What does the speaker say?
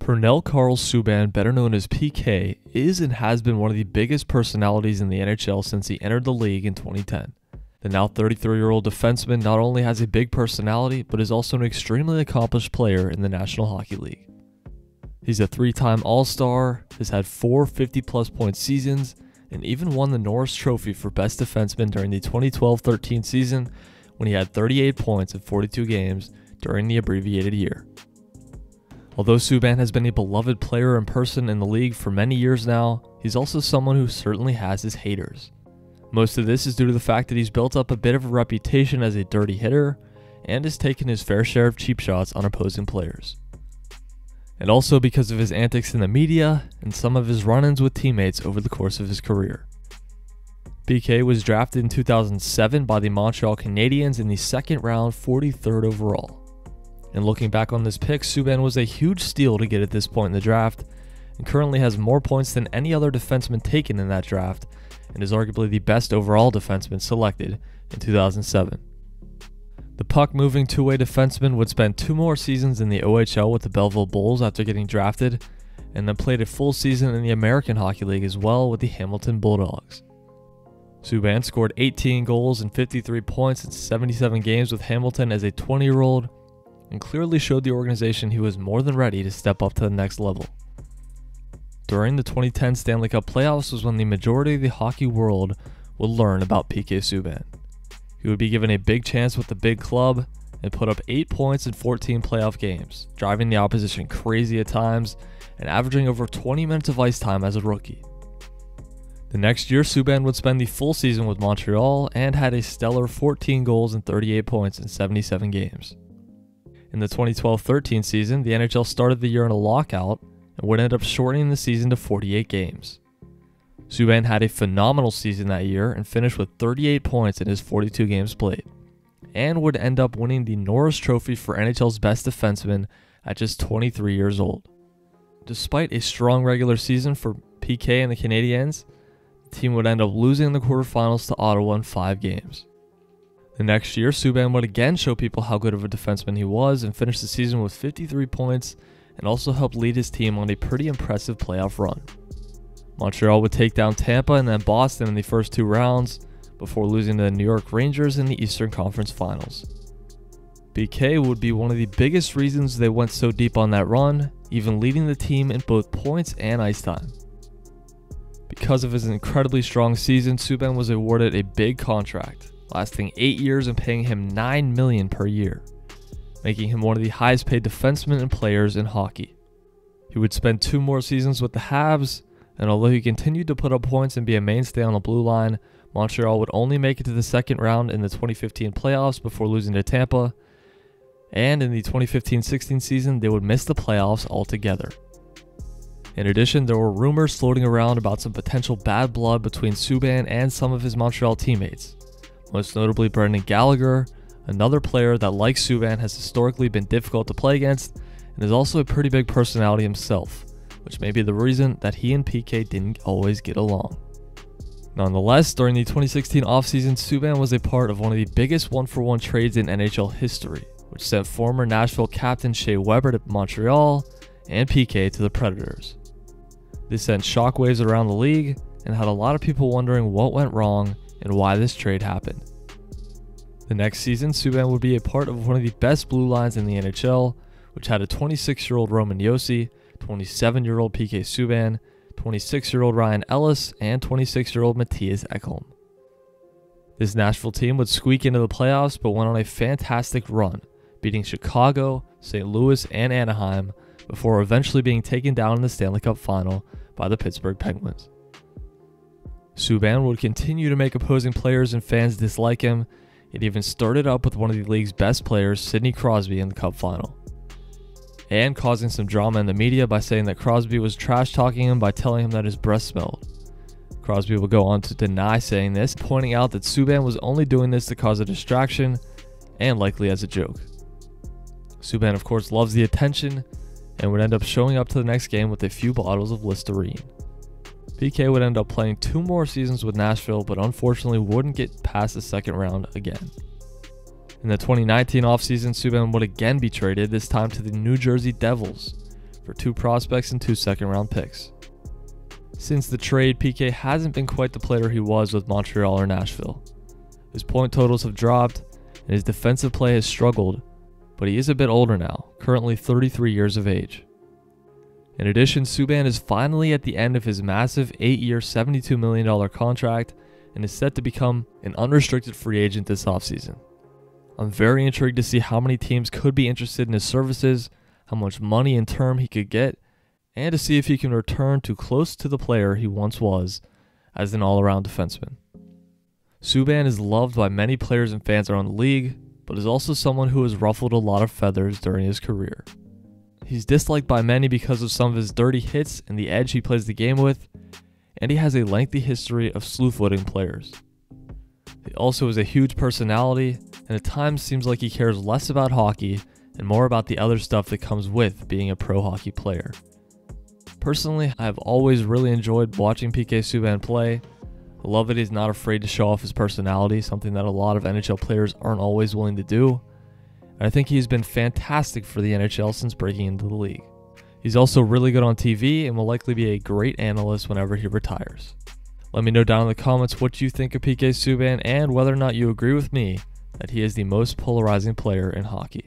Pernell Carl Subban, better known as PK, is and has been one of the biggest personalities in the NHL since he entered the league in 2010. The now 33-year-old defenseman not only has a big personality, but is also an extremely accomplished player in the National Hockey League. He's a three-time All-Star, has had 4 50-plus point seasons, and even won the Norris Trophy for Best Defenseman during the 2012-13 season when he had 38 points in 42 games during the abbreviated year. Although Subban has been a beloved player and person in the league for many years now, he's also someone who certainly has his haters. Most of this is due to the fact that he's built up a bit of a reputation as a dirty hitter and has taken his fair share of cheap shots on opposing players. And also because of his antics in the media and some of his run-ins with teammates over the course of his career. PK was drafted in 2007 by the Montreal Canadiens in the second round, 43rd overall. And looking back on this pick, Subban was a huge steal to get at this point in the draft, and currently has more points than any other defenseman taken in that draft, and is arguably the best overall defenseman selected in 2007. The puck-moving two-way defenseman would spend 2 more seasons in the OHL with the Belleville Bulls after getting drafted, and then played a full season in the American Hockey League as well with the Hamilton Bulldogs. Subban scored 18 goals and 53 points in 77 games with Hamilton as a 20-year-old, and clearly showed the organization he was more than ready to step up to the next level. During the 2010 Stanley Cup playoffs was when the majority of the hockey world would learn about PK Subban. He would be given a big chance with the big club and put up 8 points in 14 playoff games, driving the opposition crazy at times and averaging over 20 minutes of ice time as a rookie. The next year, Subban would spend the full season with Montreal and had a stellar 14 goals and 38 points in 77 games. In the 2012-13 season, the NHL started the year in a lockout and would end up shortening the season to 48 games. Subban had a phenomenal season that year and finished with 38 points in his 42 games played, and would end up winning the Norris Trophy for NHL's best defenseman at just 23 years old. Despite a strong regular season for PK and the Canadiens, the team would end up losing in the quarterfinals to Ottawa in 5 games. The next year, Subban would again show people how good of a defenseman he was and finish the season with 53 points and also helped lead his team on a pretty impressive playoff run. Montreal would take down Tampa and then Boston in the first 2 rounds before losing to the New York Rangers in the Eastern Conference Finals. PK would be one of the biggest reasons they went so deep on that run, even leading the team in both points and ice time. Because of his incredibly strong season, Subban was awarded a big contract, lasting 8 years and paying him $9 million per year, making him one of the highest paid defensemen and players in hockey. He would spend 2 more seasons with the Habs, and although he continued to put up points and be a mainstay on the blue line, Montreal would only make it to the second round in the 2015 playoffs before losing to Tampa, and in the 2015-16 season they would miss the playoffs altogether. In addition, there were rumors floating around about some potential bad blood between Subban and some of his Montreal teammates, most notably Brendan Gallagher, another player that, like Subban, has historically been difficult to play against and is also a pretty big personality himself, which may be the reason that he and PK didn't always get along. Nonetheless, during the 2016 offseason, Subban was a part of one of the biggest one-for-one trades in NHL history, which sent former Nashville captain Shea Weber to Montreal and PK to the Predators. This sent shockwaves around the league and had a lot of people wondering what went wrong and why this trade happened. The next season, Subban would be a part of one of the best blue lines in the NHL, which had a 26-year-old Roman Josi, 27-year-old PK Subban, 26-year-old Ryan Ellis, and 26-year-old Mattias Ekholm. This Nashville team would squeak into the playoffs but went on a fantastic run, beating Chicago, St. Louis, and Anaheim before eventually being taken down in the Stanley Cup Final by the Pittsburgh Penguins. Subban would continue to make opposing players and fans dislike him. It even started up with one of the league's best players, Sidney Crosby, in the Cup Final, and causing some drama in the media by saying that Crosby was trash-talking him by telling him that his breath smelled. Crosby would go on to deny saying this, pointing out that Subban was only doing this to cause a distraction and likely as a joke. Subban, of course, loves the attention and would end up showing up to the next game with a few bottles of Listerine. PK would end up playing 2 more seasons with Nashville, but unfortunately wouldn't get past the second round again. In the 2019 offseason, Subban would again be traded, this time to the New Jersey Devils, for 2 prospects and 2 second-round picks. Since the trade, PK hasn't been quite the player he was with Montreal or Nashville. His point totals have dropped, and his defensive play has struggled, but he is a bit older now, currently 33 years of age. In addition, Subban is finally at the end of his massive 8-year, $72 million contract and is set to become an unrestricted free agent this offseason. I'm very intrigued to see how many teams could be interested in his services, how much money and term he could get, and to see if he can return to close to the player he once was as an all-around defenseman. Subban is loved by many players and fans around the league, but is also someone who has ruffled a lot of feathers during his career. He's disliked by many because of some of his dirty hits and the edge he plays the game with, and he has a lengthy history of slew-footing players. He also has a huge personality, and at times seems like he cares less about hockey and more about the other stuff that comes with being a pro hockey player. Personally, I have always really enjoyed watching PK Subban play. I love that he's not afraid to show off his personality, something that a lot of NHL players aren't always willing to do. And I think he's been fantastic for the NHL since breaking into the league. He's also really good on TV and will likely be a great analyst whenever he retires. Let me know down in the comments what you think of PK Subban and whether or not you agree with me that he is the most polarizing player in hockey.